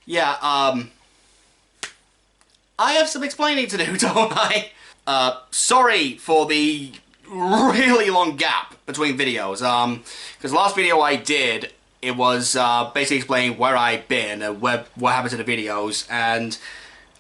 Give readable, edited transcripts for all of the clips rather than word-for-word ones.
Yeah, I have some explaining to do, don't I? Sorry for the really long gap between videos, because the last video I did, it was, basically explaining where I've been and what happened to the videos, and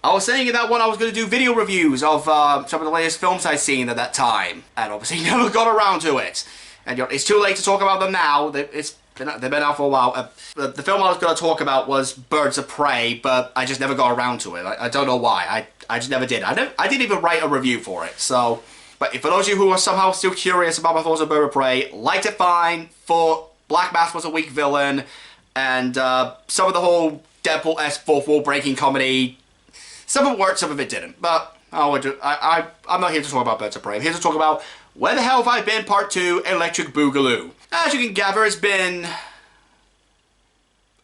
I was saying in that one I was going to do video reviews of, some of the latest films I'd seen at that time, and obviously never got around to it. And you know, it's too late to talk about them now. They've been out for a while. The film I was going to talk about was Birds of Prey, but I just never got around to it. I don't know why. I just never did. I didn't even write a review for it. So, but for those of you who are somehow still curious about my thoughts on Birds of Prey, liked it fine. Thought Black Mask was a weak villain, and some of the whole Deadpool-esque fourth wall breaking comedy, some of it worked, some of it didn't. But I'm not here to talk about Birds of Prey. I'm here to talk about Where the Hell Have I Been Part 2, Electric Boogaloo. As you can gather, it's been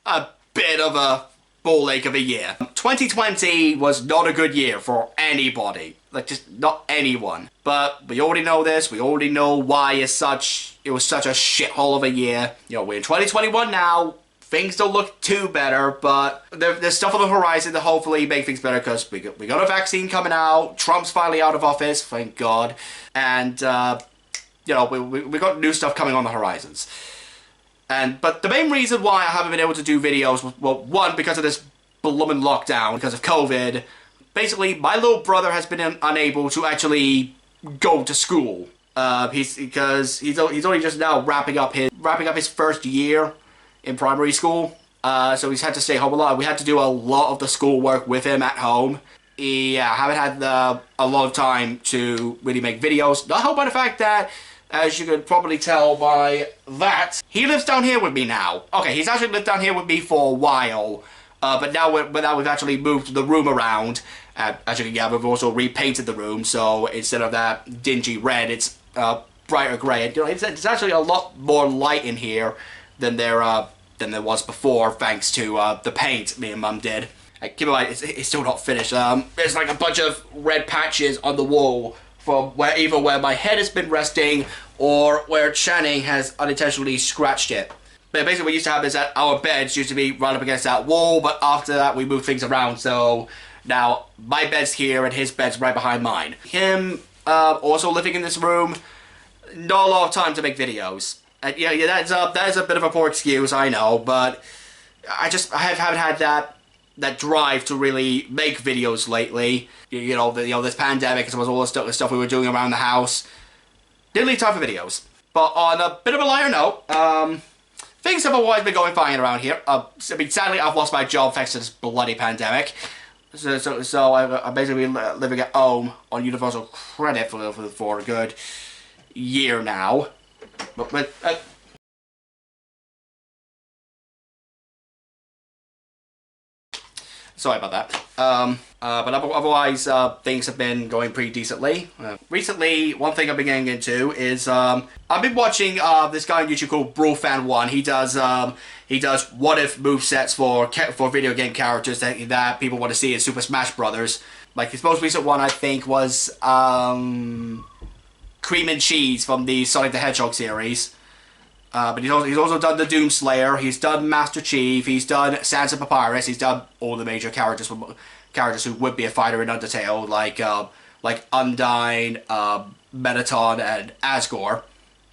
a bit of a ball ache of a year. 2020 was not a good year for anybody. Like, just not anyone. But we already know this. We already know why it was such a shithole of a year. You know, we're in 2021 now. Things don't look too better, but there's stuff on the horizon to hopefully make things better, because we got a vaccine coming out. Trump's finally out of office, thank God. And, you know, we got new stuff coming on the horizons. But the main reason why I haven't been able to do videos was, well, one, because of this blooming lockdown, because of COVID. Basically, my little brother has been unable to actually go to school. Because he's only just now wrapping up his first year in primary school. So he's had to stay home a lot. We had to do a lot of the schoolwork with him at home. Yeah, I haven't had a lot of time to really make videos. Not helped by the fact that, as you could probably tell by that, he lives down here with me now. Okay, he's actually lived down here with me for a while, but now we've actually moved the room around. As you can gather, we've also repainted the room, so instead of that dingy red, it's brighter grey. And, you know, it's actually a lot more light in here than there was before, thanks to the paint me and Mum did. Keep in mind, it's still not finished. There's like a bunch of red patches on the wall from either where my head has been resting or where Channing has unintentionally scratched it. But basically what used to happen is that our beds used to be right up against that wall, but after that we moved things around, so now my bed's here and his bed's right behind mine. Him also living in this room, not a lot of time to make videos. And yeah, that is a bit of a poor excuse, I know, but I haven't had that drive to really make videos lately. You know, this pandemic, as well as all the stuff we were doing around the house, didn't leave time for videos. But on a bit of a lighter note, things have always been going fine around here. I mean, sadly, I've lost my job thanks to this bloody pandemic. So I'm basically living at home on universal credit for a good year now. But sorry about that. But otherwise, things have been going pretty decently. Recently, one thing I've been getting into is I've been watching this guy on YouTube called BrawlFan1. He does what if movesets for video game characters that people want to see in Super Smash Brothers. Like his most recent one, I think, was Cream and Cheese from the Sonic the Hedgehog series. But he's also done the Doomslayer, he's done Master Chief, he's done Sansa Papyrus, he's done all the major characters who would be a fighter in Undertale, like Undyne, Mettaton, and Asgore.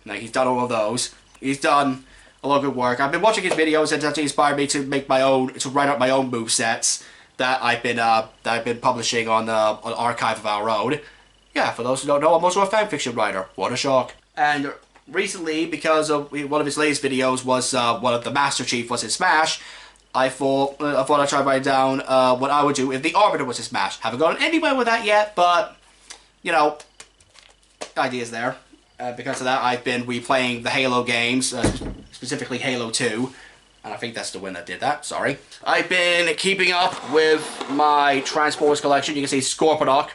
Like, he's done all of those. He's done a lot of good work. I've been watching his videos, and it's actually inspired me to write up my own movesets that I've been publishing on Archive of Our Own. Yeah, for those who don't know, I'm also a fanfiction writer. What a shock. And recently, because of one of his latest videos was one of the Master Chief was in Smash, I thought I'd try to write down what I would do if the Arbiter was in Smash. Haven't gone anywhere with that yet, but, you know, ideas there. Because of that, I've been replaying the Halo games, specifically Halo 2. And I think that's the one that did that, sorry. I've been keeping up with my Transformers collection. You can see Scorponok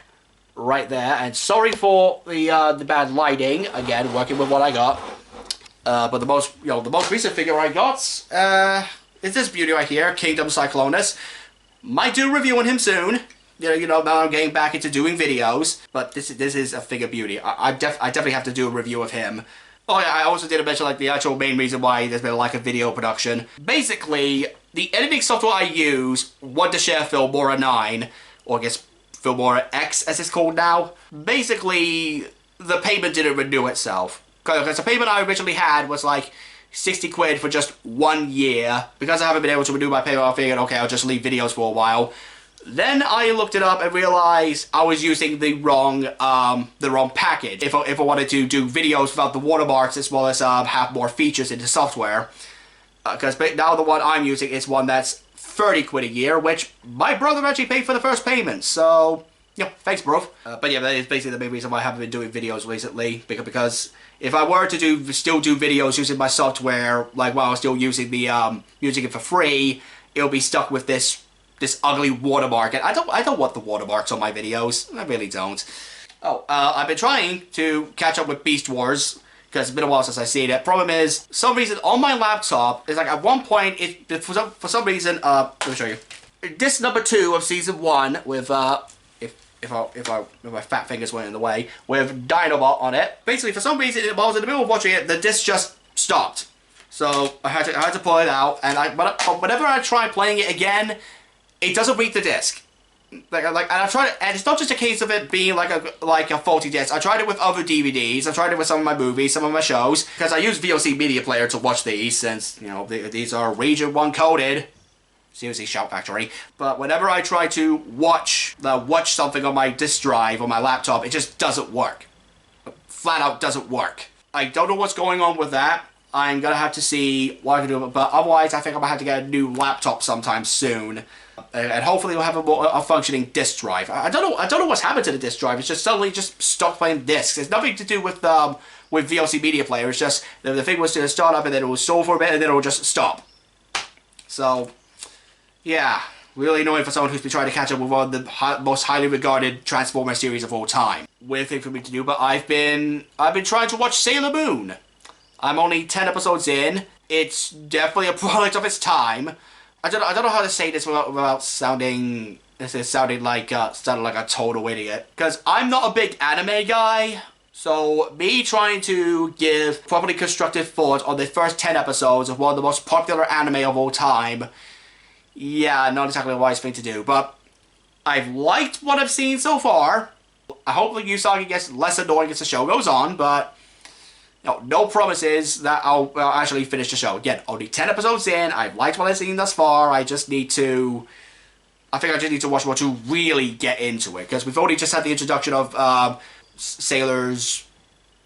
right there, and sorry for the bad lighting, again, working with what I got. But the most recent figure I got is this beauty right here, Kingdom Cyclonus. Might do a review on him soon. You know, now I'm getting back into doing videos, but this is a figure beauty. I definitely have to do a review of him. Oh yeah, I also did mention like the actual main reason why there's been a lack of video production. Basically, the editing software I use, Wondershare Filmora 9, or I guess Filmora X as it's called now, basically the payment didn't renew itself. Because the payment I originally had was like 60 quid for just 1 year. Because I haven't been able to renew my payment, I figured, okay, I'll just leave videos for a while. Then I looked it up and realized I was using the wrong package. If I wanted to do videos without the watermarks as well as have more features in the software. Because now the one I'm using is one that's 30 quid a year, which my brother actually paid for the first payment. So, yeah, thanks, bro. But yeah, that is basically the main reason why I haven't been doing videos recently. Because if I were to still do videos using my software, like while I was still using the using it for free, it'll be stuck with this ugly watermark. And I don't want the watermarks on my videos. I really don't. Oh, I've been trying to catch up with Beast Wars, because it's been a while since I've seen it. Problem is, for some reason on my laptop, it's like at one point, for some reason, let me show you. Disc number 2 of season 1 with if my fat fingers went in the way, with Dinobot on it. Basically, for some reason, while I was in the middle of watching it, the disc just stopped. So I had to pull it out, and whenever I try playing it again, it doesn't read the disc. And I tried it, and it's not just a case of it being like a faulty disc. I tried it with other DVDs. I tried it with some of my movies, some of my shows, because I use VLC Media Player to watch these, since you know these are Region 1 coded. Seriously, Shout Factory. But whenever I try to watch something on my disc drive on my laptop, it just doesn't work. Flat out doesn't work. I don't know what's going on with that. I'm gonna have to see what I can do, but otherwise, I think I'm gonna have to get a new laptop sometime soon. And hopefully we'll have a functioning disk drive. I don't know what's happened to the disk drive. It's just suddenly just stopped playing discs. It's nothing to do with VLC Media Player. It's just the thing was to start up and then it was slow for a bit and then it will just stop. So yeah, really annoying for someone who's been trying to catch up with one of the most highly regarded Transformer series of all time. Weird thing for me to do, but I've been trying to watch Sailor Moon. I'm only 10 episodes in. It's definitely a product of its time. I don't know how to say this without sounding like a total idiot. Because I'm not a big anime guy, so me trying to give properly constructed thoughts on the first 10 episodes of one of the most popular anime of all time, yeah, not exactly the wise thing to do. But I've liked what I've seen so far. I hope the Usagi gets less annoying as the show goes on, but no promises that I'll actually finish the show. Again, only 10 episodes in. I've liked what I've seen thus far. I think I just need to watch more to really get into it. Because we've only just had the introduction of Sailors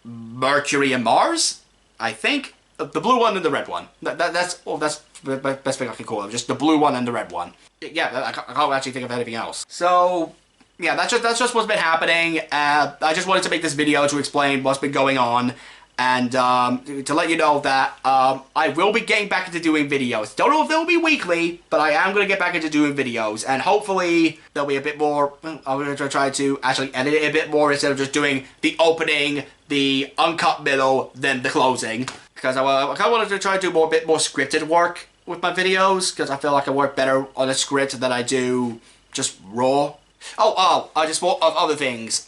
Mercury and Mars, I think. The blue one and the red one. That's the best thing I can call them. Just the blue one and the red one. Yeah, I can't actually think of anything else. So yeah, that's just what's been happening. I just wanted to make this video to explain what's been going on. And to let you know that I will be getting back into doing videos. Don't know if they'll be weekly, but I am going to get back into doing videos. And hopefully they'll be a bit more, I'm going to try to actually edit it a bit more instead of just doing the opening, the uncut middle, then the closing. Because I kind of wanted to try to do a bit more scripted work with my videos. Because I feel like I work better on a script than I do just raw. I just thought of other things.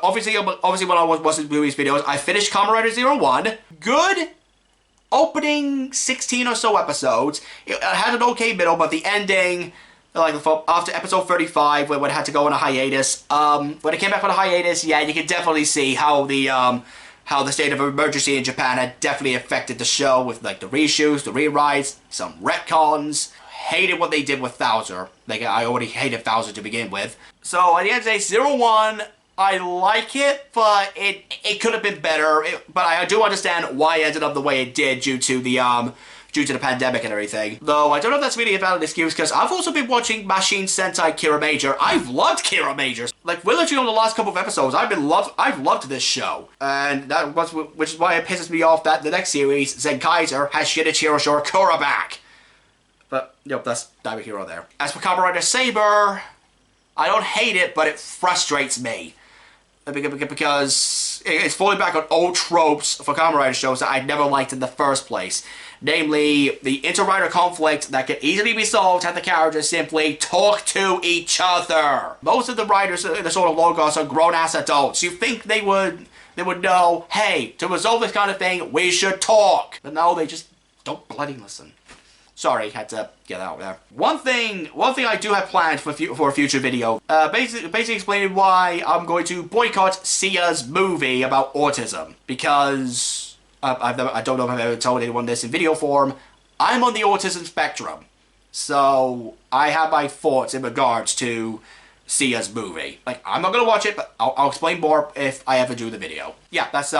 Obviously when I was watching these videos, I finished Kamen Rider 01. Good opening 16 or so episodes. It had an okay middle, but the ending, like after episode 35, when it had to go on a hiatus, when it came back on a hiatus, yeah, you can definitely see how the state of emergency in Japan had definitely affected the show with like the reshoots, the rewrites, some retcons. Hated what they did with Thouser. Like I already hated Thouser to begin with. So at the end of the day, 01. I like it, but it could have been better. But I do understand why it ended up the way it did due to the pandemic and everything. Though I don't know if that's really a valid excuse, because I've also been watching Machine Sentai Kira Major. I've loved Kira Major. Like literally on the last couple of episodes, I've loved this show, and which is why it pisses me off that the next series, Zenkaiser, has Shinichiro Shirokura back. But yep, that's neither here or there. As for Kamen Rider Saber, I don't hate it, but it frustrates me. Because it's falling back on old tropes for Kamen Rider shows that I never liked in the first place. Namely, the inter-rider conflict that can easily be solved had the characters simply talk to each other. Most of the writers in the sort of logos are grown-ass adults. You think they would know, hey, to resolve this kind of thing, we should talk. But no, they just don't bloody listen. Sorry, had to get that out there. One thing I do have planned for a future video, basically explaining why I'm going to boycott Sia's movie about autism. Because, I don't know if I've ever told anyone this in video form, I'm on the autism spectrum. So, I have my thoughts in regards to Sia's movie. Like, I'm not gonna watch it, but I'll explain more if I ever do the video. Yeah, that's,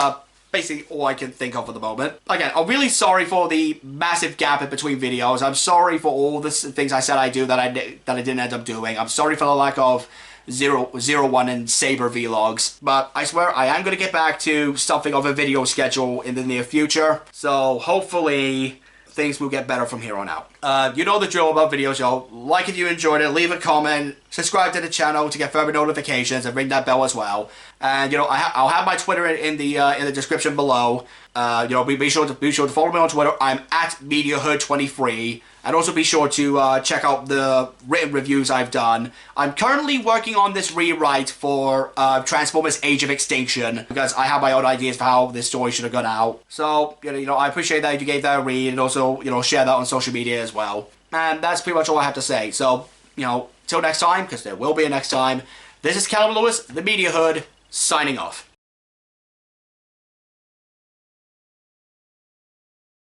basically all I can think of at the moment. Again, I'm really sorry for the massive gap in between videos. I'm sorry for all the things I said I do that I didn't end up doing. I'm sorry for the lack of 01 and Saber vlogs. But I swear I am going to get back to something of a video schedule in the near future. So hopefully things will get better from here on out. You know the drill about videos, yo. Like if you enjoyed it, leave a comment, subscribe to the channel to get further notifications, and ring that bell as well. And you know, I'll have my Twitter in the description below. You know, be sure to follow me on Twitter. I'm at MediaHood23. And also be sure to check out the written reviews I've done. I'm currently working on this rewrite for Transformers Age of Extinction, because I have my own ideas for how this story should have gone out. So, you know, I appreciate that if you gave that a read, and also, you know, share that on social media as well. And that's pretty much all I have to say. So, you know, till next time, because there will be a next time, this is Callum Lewis, the Media Hood, signing off.